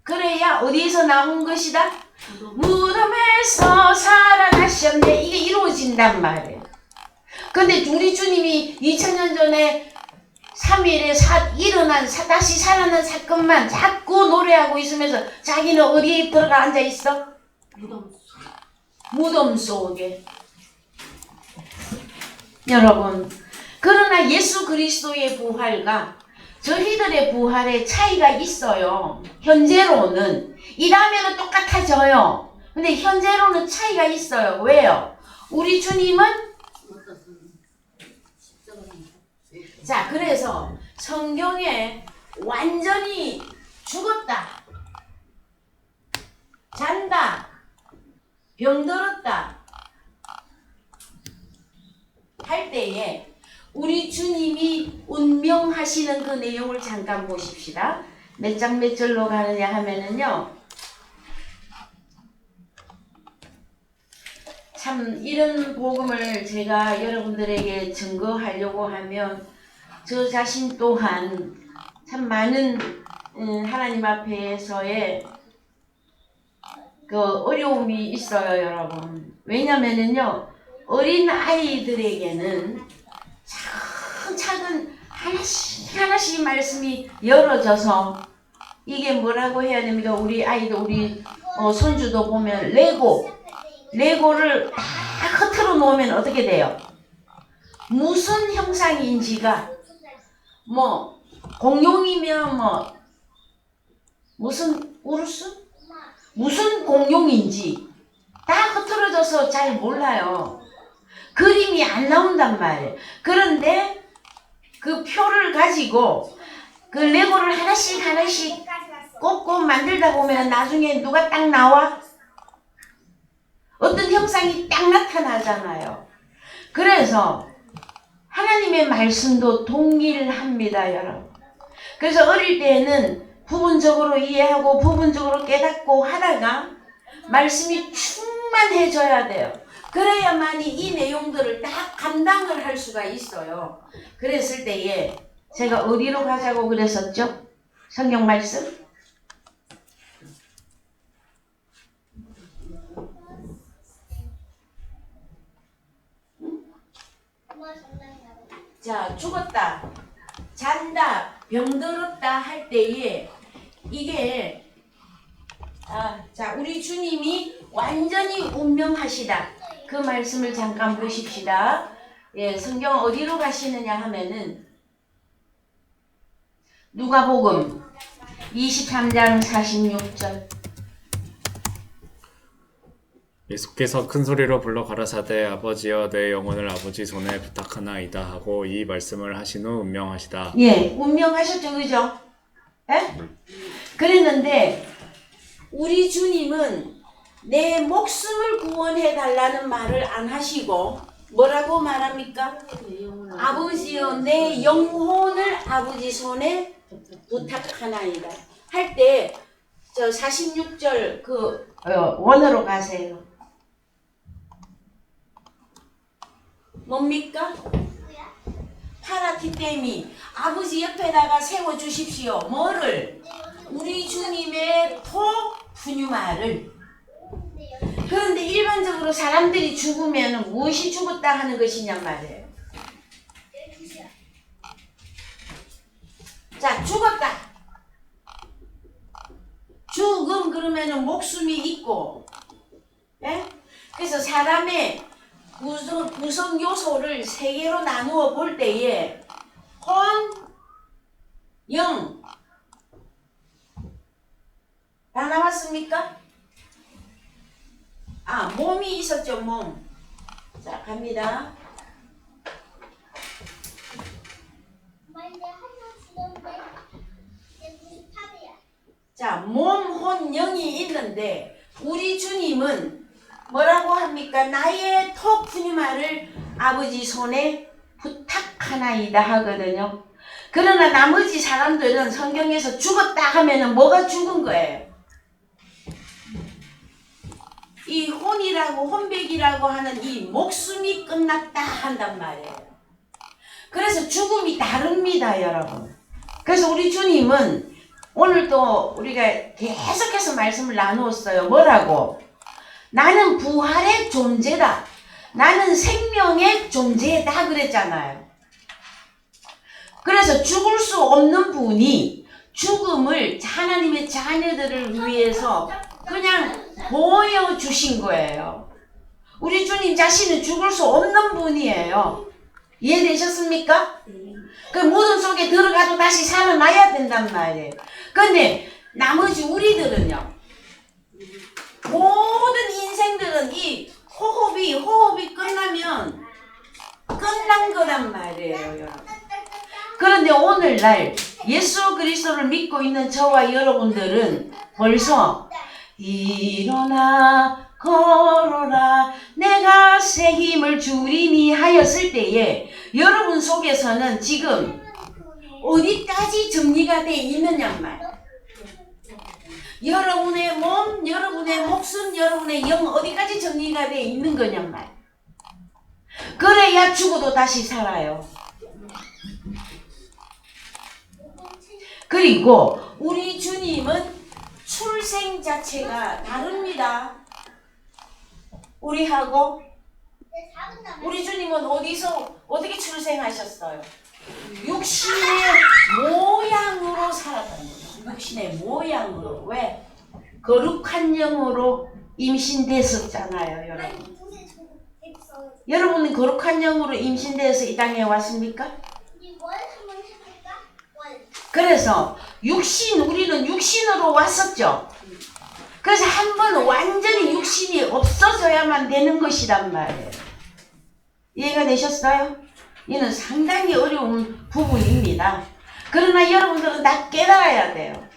그래야 어디에서 나온 것이다? 무덤에서 살아나셨네. 이게 이루어진단 말이에요. 근데 우리 주님이 2000년 전에 3일에 다시 살아난 사건만 자꾸 노래하고 있으면서 자기는 어디에 들어가 앉아 있어? 무덤 속에. 여러분, 그러나 예수 그리스도의 부활과 저희들의 부활에 차이가 있어요. 현재로는. 이 다음에는 똑같아져요. 근데 현재로는 차이가 있어요. 왜요? 우리 주님은 자, 그래서 성경에 완전히 죽었다, 잔다, 병들었다 할 때에 우리 주님이 운명하시는 그 내용을 잠깐 보십시다. 몇 장 몇 절로 가느냐 하면은요, 참 이런 복음을 제가 여러분들에게 증거하려고 하면 저 자신 또한 참 많은 하나님 앞에서의 그 어려움이 있어요, 여러분. 왜냐면은요, 어린 아이들에게는 차근차근 하나씩 말씀이 열어져서 이게 뭐라고 해야 됩니까? 우리 아이도 우리 손주도 보면 레고를 다 흐트러 표로 놓으면 어떻게 돼요? 무슨 형상인지가 뭐 공룡이면 뭐 무슨 우르스? 무슨 공룡인지 다 흐트러져서 잘 몰라요. 그림이 안 나온단 말이에요. 그런데 그 표를 가지고 그 레고를 하나씩 꽂고 만들다 보면 나중에 누가 딱 나와? 어떤 형상이 딱 나타나잖아요. 그래서 하나님의 말씀도 동일합니다, 여러분. 그래서 어릴 때는 부분적으로 이해하고 부분적으로 깨닫고 하다가 말씀이 충만해져야 돼요. 그래야만이 이 내용들을 다 감당을 할 수가 있어요. 그랬을 때에 제가 어디로 가자고 그랬었죠? 성경 말씀? 자, 죽었다, 잔다, 병들었다 할 때에 이게 자, 우리 주님이 완전히 운명하시다. 그 말씀을 잠깐 보십시다. 예, 성경 어디로 가시느냐 하면은 누가복음 23장 46절. 예수께서 큰 소리로 불러 가라사대 아버지여 내 영혼을 아버지 손에 부탁하나이다 하고 이 말씀을 하신 후 운명하시다. 예, 운명하셨죠, 그죠? 예? 그랬는데 우리 주님은 내 목숨을 구원해 달라는 말을 안 하시고 뭐라고 말합니까? 아버지여 내 영혼을 아버지 손에 부탁하나이다 할 때 저 46절 그 원어로 가세요. 뭡니까? 파라티데미 아버지 옆에다가 세워주십시오. 뭐를? 우리 주님의 토푸뉴마를. 그런데 일반적으로 사람들이 죽으면 무엇이 죽었다 하는 것이냔 말이에요. 자, 죽었다. 죽음 그러면은 목숨이 있고, 예? 그래서 사람의 구성 요소를 세 개로 나누어 볼 때에 혼, 영 다 나왔습니까? 몸이 있었죠, 몸. 자, 갑니다. 자, 몸, 혼, 영이 있는데 우리 주님은 뭐라고 합니까? 나의 토푸니마를 아버지 손에 부탁하나이다 하거든요. 그러나 나머지 사람들은 성경에서 죽었다 하면은 뭐가 죽은 거예요? 이 혼이라고 혼백이라고 하는 이 목숨이 끝났다 한단 말이에요. 그래서 죽음이 다릅니다, 여러분. 그래서 우리 주님은 오늘도 우리가 계속해서 말씀을 나누었어요. 뭐라고? 나는 부활의 존재다. 나는 생명의 존재다 그랬잖아요. 그래서 죽을 수 없는 분이 죽음을 하나님의 자녀들을 위해서 그냥 보여주신 거예요. 우리 주님 자신은 죽을 수 없는 분이에요. 이해되셨습니까? 그 무덤 속에 들어가도 다시 살아나야 된단 말이에요. 근데 나머지 우리들은요, 모든 인생들은 이 호흡이 끝나면 끝난 거란 말이에요, 여러분. 그런데 오늘날 예수 그리스도를 믿고 있는 저와 여러분들은 벌써 일어나 걸어라 내가 새 힘을 주리니 하였을 때에 여러분 속에서는 지금 어디까지 정리가 돼 있느냐 말. 여러분의 몸, 여러분의 목숨, 여러분의 영 어디까지 정리가 돼 있는 거냐 말. 그래야 죽어도 다시 살아요. 그리고 우리 주님은 출생 자체가 다릅니다. 우리하고 우리 주님은 어떻게 출생하셨어요? 육신의 모양으로 살았답니다. 육신의 모양으로. 왜? 거룩한 영으로 임신됐었잖아요, 여러분. 여러분은 거룩한 영으로 임신되어서 이 땅에 왔습니까? 그래서 우리는 육신으로 왔었죠. 그래서 한번 완전히 육신이 없어져야만 되는 것이란 말이에요. 이해가 되셨어요? 이는 상당히 어려운 부분입니다. 그러나 여러분들은 다 깨달아야 돼요.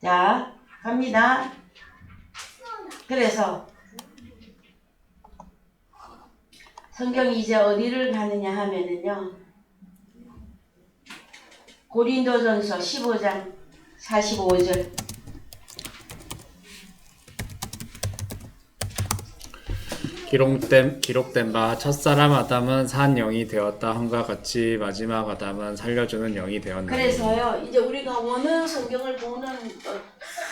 자, 갑니다. 그래서 성경이 이제 어디를 가느냐 하면은요, 고린도전서 15장 45절. 기록된 바 첫사람 아담은 산 영이 되었다 함과 같이 마지막 아담은 살려주는 영이 되었느니. 그래서요, 이제 우리가 원어 성경을 보는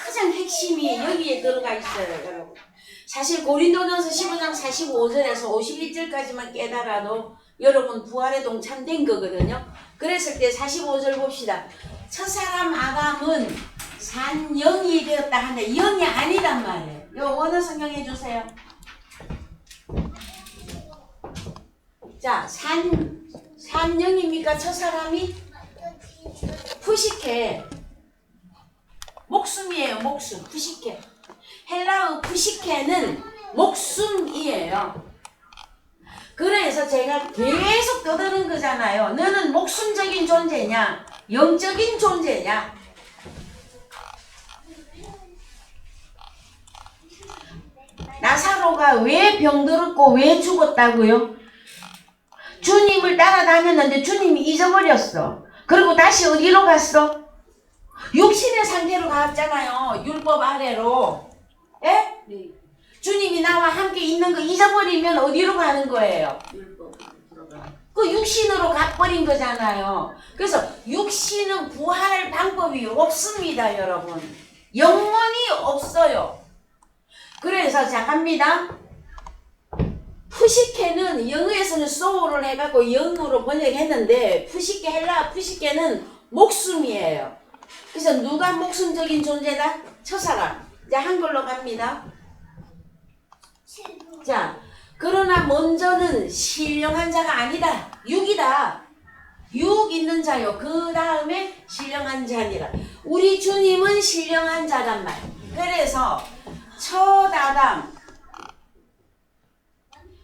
가장 핵심이 여기에 들어가 있어요, 여러분. 사실 고린도전서 15장 45절에서 51절까지만 깨달아도 여러분 부활에 동참된 거거든요. 그랬을 때 45절 봅시다. 첫사람 아담은 산 영이 되었다 하는데 영이 아니란 말이에요. 요 원어 성경 해주세요. 자, 산 영입니까? 첫사람이? 푸시케. 목숨이에요, 목숨. 푸시케. 헬라어 푸시케는 목숨이에요. 그래서 제가 계속 떠드는 거잖아요. 너는 목숨적인 존재냐? 영적인 존재냐? 나사로가 왜 병들었고 왜 죽었다고요? 주님을 따라다녔는데 주님이 잊어버렸어. 그리고 다시 어디로 갔어? 육신의 상태로 갔잖아요. 율법 아래로. 예? 네. 주님이 나와 함께 있는 거 잊어버리면 어디로 가는 거예요? 그 육신으로 가버린 거잖아요. 그래서 육신은 부활할 방법이 없습니다, 여러분. 영원히 없어요. 그래서 자 갑니다. 푸시케는 영어에서는 soul을 해갖고 영어로 번역했는데 푸시케 헬라 푸시케는 목숨이에요. 그래서 누가 목숨적인 존재다? 첫사람. 자 한글로 갑니다. 자 그러나 먼저는 신령한 자가 아니다. 육이다. 육 있는 자요. 그 다음에 신령한 자니라. 우리 주님은 신령한 자란 말. 그래서 첫 아담,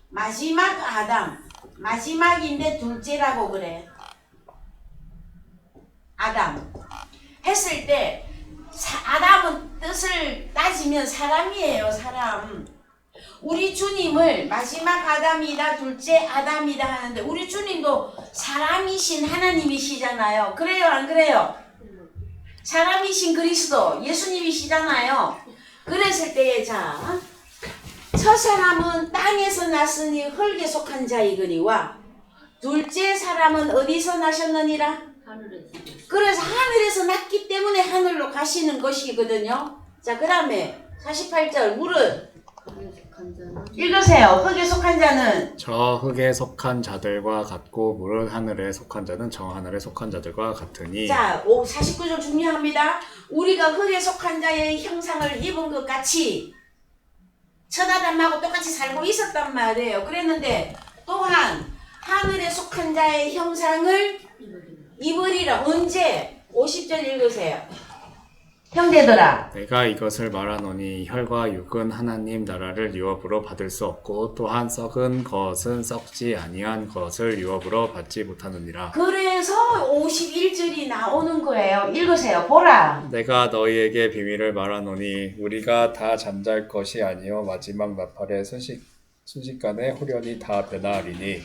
마지막 아담, 마지막인데 둘째라고 그래. 아담 했을 때 아담은 뜻을 따지면 사람이에요. 사람. 우리 주님을 마지막 아담이다 둘째 아담이다 하는데 우리 주님도 사람이신 하나님이시잖아요. 그래요 안 그래요? 사람이신 그리스도 예수님이시잖아요. 그랬을 때에 자 첫사람은 땅에서 났으니 흙에 속한 자이거니와 둘째 사람은 어디서 나셨느니라? 하늘에서. 그래서 하늘에서 났기 때문에 하늘로 가시는 것이거든요. 자 그 다음에 48절 물은 흙에 속한 자는 읽으세요. 흙에 속한 자는 저 흙에 속한 자들과 같고 물은 하늘에 속한 자는 저 하늘에 속한 자들과 같으니. 자 49절 중요합니다. 우리가 흙에 속한 자의 형상을 입은 것 같이 첫 아담하고 똑같이 살고 있었단 말이에요. 그랬는데 또한 하늘에 속한 자의 형상을 입으리라. 언제? 50절 읽으세요. 형제들아 내가 이것을 말하노니 혈과 육은 하나님 나라를 유업으로 받을 수 없고 또한 썩은 것은 썩지 아니한 것을 유업으로 받지 못하느니라. 그래서 51절이 나오는 거예요. 읽으세요. 보라. 내가 너희에게 비밀을 말하노니 우리가 다 잠잘 것이 아니요 마지막 나팔에 순식간에 후련히 다 변화하리니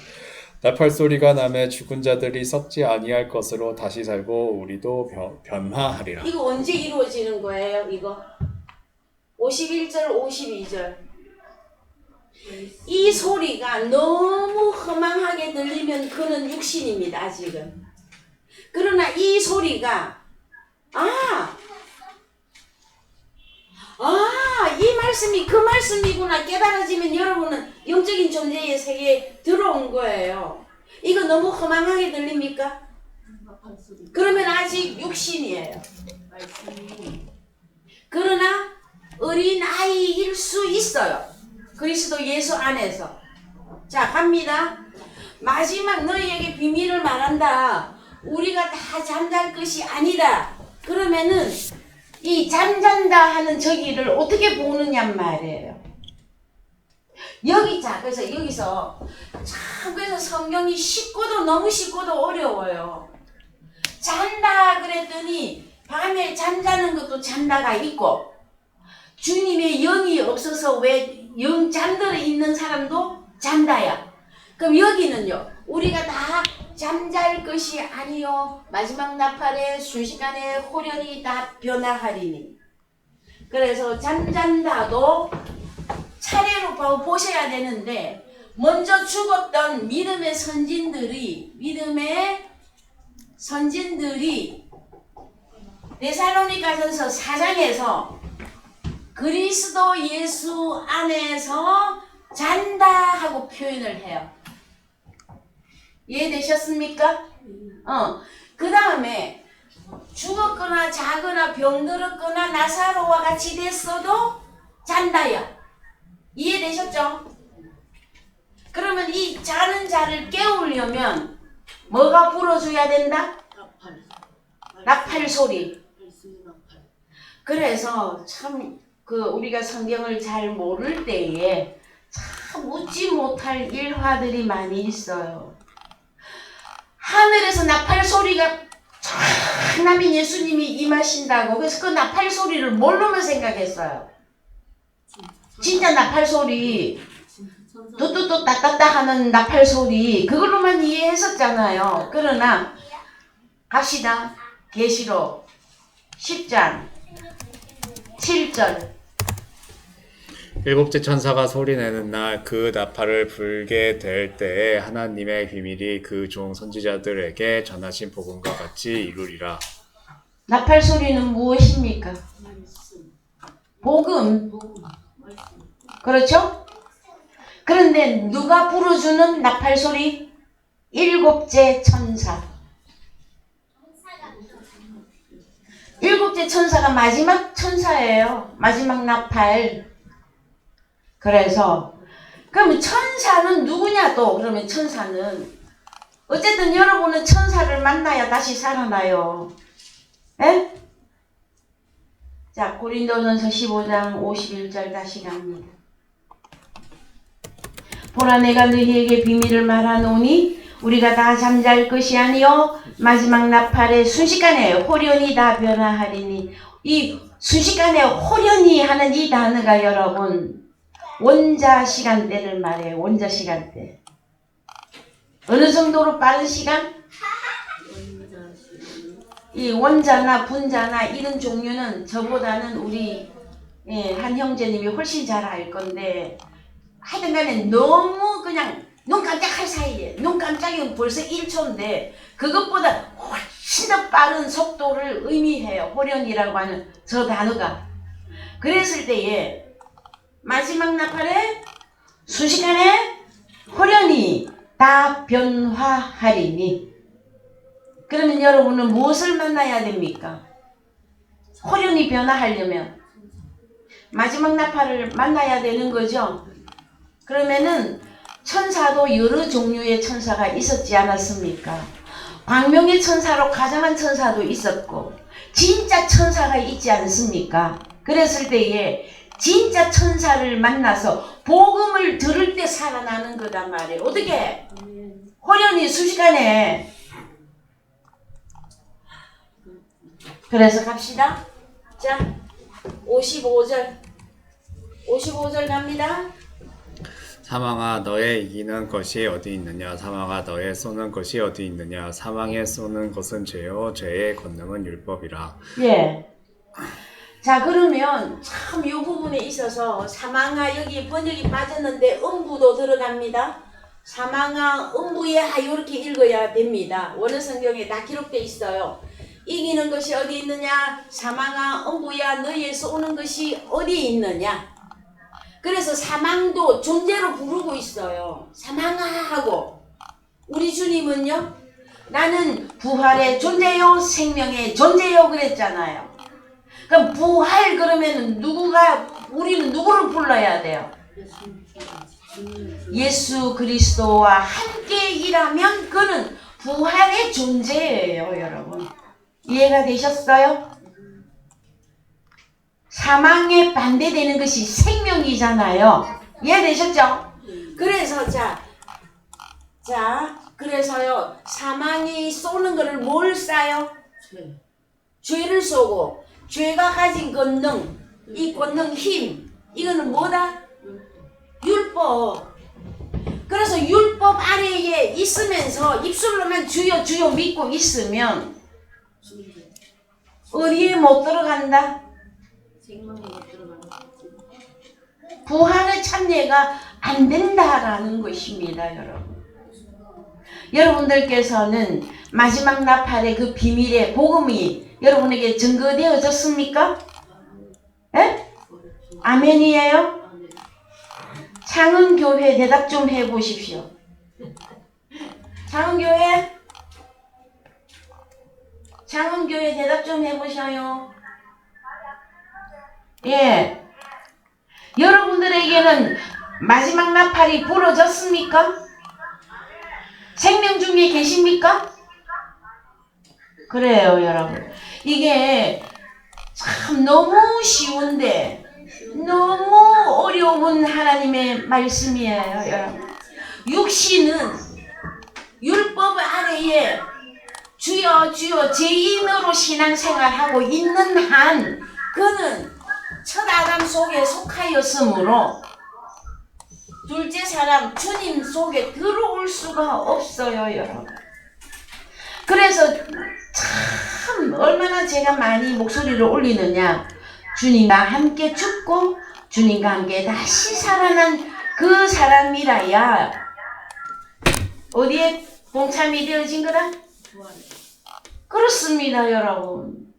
나팔 소리가 나매 죽은 자들이 썩지 아니할 것으로 다시 살고 우리도 변화하리라. 이거 언제 이루어지는 거예요? 이거 51절 52절 이 소리가 너무 허망하게 들리면 그는 육신입니다. 아직은. 그러나 이 소리가 이 말씀이 그 말씀이구나 깨달아지면 여러분은 영적인 존재의 세계에 들어온 거예요. 이거 너무 허망하게 들립니까? 그러면 아직 육신이에요. 말씀이 그러나 어린 아이일 수 있어요. 그리스도 예수 안에서. 자, 갑니다. 마지막 너희에게 비밀을 말한다. 우리가 다 잠잘 것이 아니다. 그러면은 이 잠잔다 하는 저기를 어떻게 보느냐 말이에요. 그래서 여기서 참, 그래서 성경이 쉽고도 너무 쉽고도 어려워요. 잔다 그랬더니 밤에 잠자는 것도 잔다가 있고, 주님의 영이 없어서 왜 영 잠들어 있는 사람도 잔다야. 그럼 여기는요, 우리가 다 잠잘 것이 아니요 마지막 나팔에 순식간에 호련히 다 변화하리니. 그래서 잠잔다도 차례로 보셔야 되는데, 먼저 죽었던 믿음의 선진들이 데살로니가전서 4장에서 그리스도 예수 안에서 잔다 하고 표현을 해요. 이해되셨습니까? 그 다음에 죽었거나 자거나 병들었거나 나사로와 같이 됐어도 잔다야. 이해되셨죠? 그러면 이 자는 자를 깨우려면 뭐가 불어줘야 된다? 나팔 소리. 그래서 참 우리가 성경을 잘 모를 때에 참 웃지 못할 일화들이 많이 있어요. 하늘에서 나팔 소리가 하나님 예수님이 임하신다고. 그래서 그 나팔 소리를 뭘로만 생각했어요? 진짜 나팔 소리, 뚜뚜뚜 따따따 하는 나팔 소리, 그걸로만 이해했었잖아요. 그러나 갑시다. 계시록 10장 7절. 일곱째 천사가 소리내는 날 그 나팔을 불게 될 때에 하나님의 비밀이 그 종 선지자들에게 전하신 복음과 같이 이루리라. 나팔 소리는 무엇입니까? 복음. 그렇죠? 그런데 누가 불어주는 나팔 소리? 일곱째 천사. 일곱째 천사가 마지막 천사예요. 마지막 나팔. 그래서 그러면 천사는 누구냐 또? 그러면 천사는 어쨌든 여러분은 천사를 만나야 다시 살아나요. 에? 자, 고린도전서 15장 51절 다시 갑니다. 보라, 내가 너희에게 비밀을 말하노니 우리가 다 잠잘 것이 아니요 마지막 나팔에 순식간에 호련히 다 변화하리니. 이 순식간에 호련히 하는 이 단어가 여러분 원자 시간대를 말해요. 원자 시간대. 어느 정도로 빠른 시간? 이 원자나 분자나 이런 종류는 저보다는 우리 한 형제님이 훨씬 잘 알 건데, 하여튼 간에 너무 그냥 눈 깜짝할 사이에, 눈 깜짝이면 벌써 1초인데 그것보다 훨씬 더 빠른 속도를 의미해요. 호련이라고 하는 저 단어가. 그랬을 때에 마지막 나팔에 순식간에 호련히 다 변화하리니. 그러면 여러분은 무엇을 만나야 됩니까? 호련히 변화하려면 마지막 나팔을 만나야 되는 거죠. 그러면은 천사도 여러 종류의 천사가 있었지 않았습니까? 광명의 천사로 가장한 천사도 있었고 진짜 천사가 있지 않습니까? 그랬을 때에 진짜 천사를 만나서 복음을 들을 때 살아나는 거단 말이에요. 어떻게? 호련히 순식간에. 그래서 갑시다. 자, 55절 갑니다. 사망아, 너의 이기는 것이 어디 있느냐? 사망아, 너의 쏘는 것이 어디 있느냐? 사망에 쏘는 것은 죄요, 죄의 권능은 율법이라. 예. 자, 그러면 참 이 부분에 있어서 사망아, 여기 번역이 빠졌는데 음부도 들어갑니다. 사망아, 음부야, 이렇게 읽어야 됩니다. 원어 성경에 다 기록되어 있어요. 이기는 것이 어디 있느냐? 사망아, 음부야, 너희의 쏘는 것이 어디 있느냐? 그래서 사망도 존재로 부르고 있어요. 사망아 하고. 우리 주님은요, 나는 부활의 존재요 생명의 존재요 그랬잖아요. 그럼 부활 그러면 우리는 누구를 불러야 돼요? 예수 그리스도와 함께 일하면 그는 부활의 존재예요, 여러분. 이해가 되셨어요? 사망에 반대되는 것이 생명이잖아요. 이해되셨죠? 그래서 그래서요, 사망이 쏘는 거를 뭘 쏴요? 죄를 쏘고, 죄가 가진 권능, 이 권능 힘, 이거는 뭐다? 율법. 그래서 율법 아래에 있으면서 입술로만 주여 주여 믿고 있으면 어디에 못 들어간다? 부활의 참여가 안 된다라는 것입니다, 여러분. 여러분들께서는 마지막 나팔의 그 비밀의 복음이 여러분에게 증거되어졌습니까? 예? 아멘이에요? 창은교회 대답 좀 해보십시오. 창은교회 대답 좀 해보셔요. 예. 여러분들에게는 마지막 나팔이 불어졌습니까? 생명 중에 계십니까? 그래요, 여러분. 이게 참 너무 쉬운데 너무 어려운 하나님의 말씀이에요, 여러분. 육신은 율법 아래에 주여 주여 죄인으로 신앙생활하고 있는 한 그는 첫 아담 속에 속하였으므로 둘째 사람 주님 속에 들어올 수가 없어요, 여러분. 그래서 참 얼마나 제가 많이 목소리를 올리느냐. 주님과 함께 죽고 주님과 함께 다시 살아난 그 사람이라야 어디에 동참이 되어진 거다? 그렇습니다, 여러분.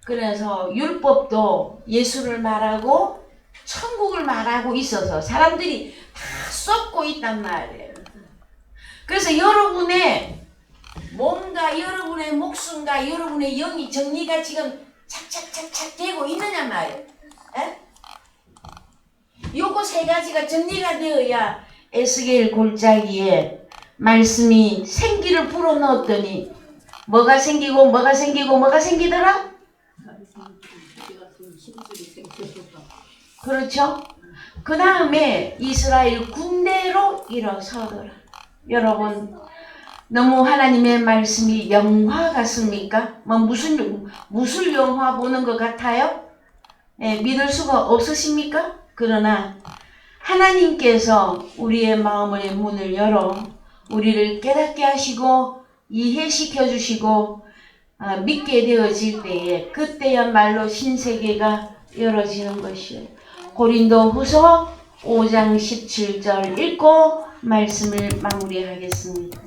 그래서 율법도 예수를 말하고 천국을 말하고 있어서 사람들이 다 쏟고 있단 말이에요. 그래서 여러분의 몸과 여러분의 목숨과 여러분의 영이 정리가 지금 착착착착 되고 있느냐 말이에요. 에? 요거 세 가지가 정리가 되어야 에스겔 골짜기에 말씀이 생기를 불어넣었더니 뭐가 생기고 뭐가 생기고 뭐가 생기더라? 그렇죠? 그 다음에 이스라엘 군대로 일어서더라. 여러분, 너무 하나님의 말씀이 영화 같습니까? 뭐 무술 영화 보는 것 같아요? 네, 믿을 수가 없으십니까? 그러나 하나님께서 우리의 마음의 문을 열어 우리를 깨닫게 하시고 이해시켜 주시고 믿게 되어질 때에 그때야말로 신세계가 열어지는 것이에요. 고린도 후서 5장 17절 읽고 말씀을 마무리하겠습니다.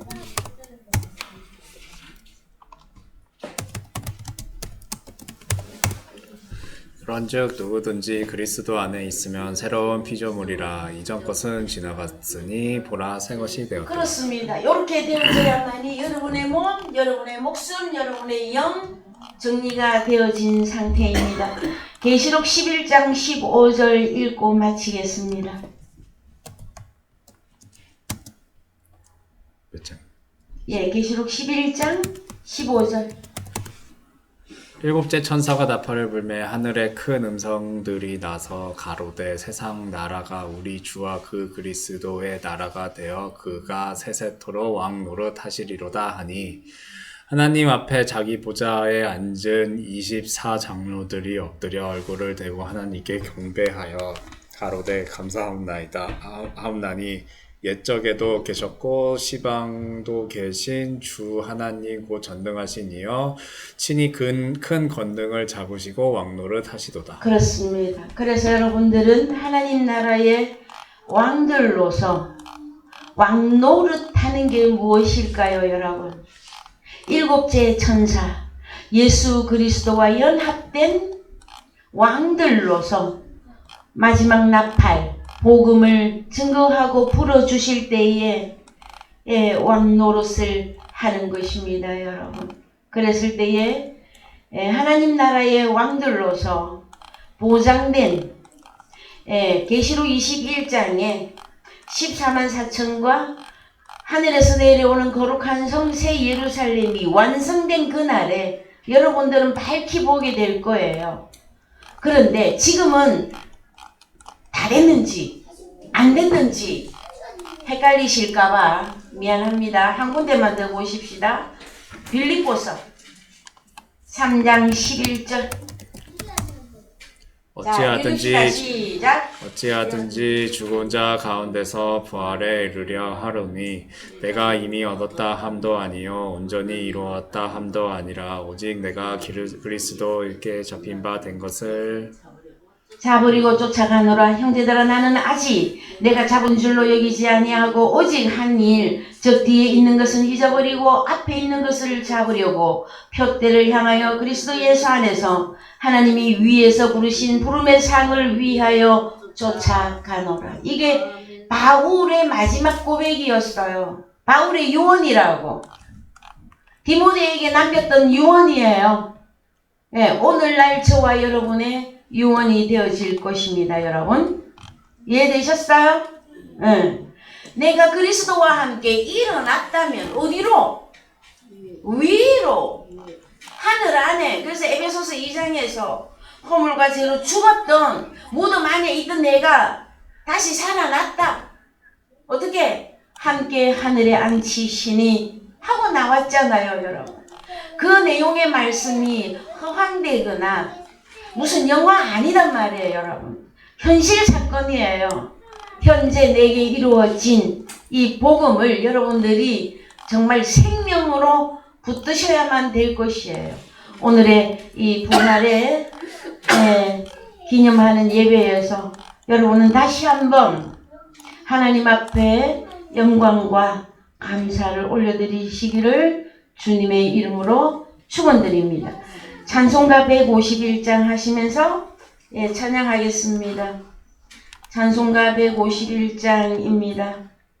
그런즉 누구든지 그리스도 안에 있으면 새로운 피조물이라 이전 것은 지나갔으니 보라 새 것이 되었다. 그렇습니다. 이렇게 되어져야만이 여러분의 몸, 여러분의 목숨, 여러분의 영 정리가 되어진 상태입니다. 계시록 11장 15절 읽고 마치겠습니다. 몇 장? 예, 계시록 11장 15절. 일곱째 천사가 나팔을 불매 하늘에 큰 음성들이 나서 가로되 세상 나라가 우리 주와 그 그리스도의 나라가 되어 그가 세세토록 왕 노릇하시리로다 하니 하나님 앞에 자기 보좌에 앉은 24장로들이 엎드려 얼굴을 대고 하나님께 경배하여 가로되 감사하옵나이다 하옵나니 옛적에도 계셨고 시방도 계신 주 하나님 곧 전능하신 이여 친히 큰 권능을 잡으시고 왕노릇 하시도다. 그렇습니다. 그래서 여러분들은 하나님 나라의 왕들로서 왕노릇 하는 게 무엇일까요, 여러분? 일곱째 천사 예수 그리스도와 연합된 왕들로서 마지막 나팔 복음을 증거하고 불어주실 때에 왕노릇을 하는 것입니다, 여러분. 그랬을 때에 하나님 나라의 왕들로서 보장된 계시록 21장에 14만 4천과 하늘에서 내려오는 거룩한 성 새 예루살렘이 완성된 그날에 여러분들은 밝히 보게 될 거예요. 그런데 지금은 다 됐는지 안 됐는지 헷갈리실까봐 미안합니다. 한 군데만 더 보십시다. 빌립보서 3장 11절. 어찌하든지 죽은 자 가운데서 부활에 이르려 하노니 내가 이미 얻었다 함도 아니요 온전히 이루었다 함도 아니라 오직 내가 그리스도께 잡힌 바 된 것을 잡으리고 쫓아가노라. 형제들아, 나는 아직 내가 잡은 줄로 여기지 아니하고 오직 한 일, 즉 뒤에 있는 것은 잊어버리고 앞에 있는 것을 잡으려고 표대를 향하여 그리스도 예수 안에서 하나님이 위에서 부르신 부름의 상을 위하여 쫓아가노라. 이게 바울의 마지막 고백이었어요. 바울의 유언이라고. 디모데에게 남겼던 유언이에요. 오늘날 저와 여러분의 유언이 되어질 것입니다, 여러분. 이해되셨어요? 내가 그리스도와 함께 일어났다면 어디로? 위로. 하늘 안에. 그래서 에베소서 2장에서 허물과 죄로 죽었던 무덤 안에 있던 내가 다시 살아났다. 어떻게? 함께 하늘에 앉히시니 하고 나왔잖아요, 여러분. 그 내용의 말씀이 허황되거나 무슨 영화 아니란 말이에요, 여러분. 현실 사건이에요. 현재 내게 이루어진 이 복음을 여러분들이 정말 생명으로 붙드셔야만 될 것이에요. 오늘의 이 부활의 기념하는 예배에서 여러분은 다시 한번 하나님 앞에 영광과 감사를 올려드리시기를 주님의 이름으로 축원드립니다. 찬송가 151장 하시면서 찬양하겠습니다. 찬송가 151장입니다.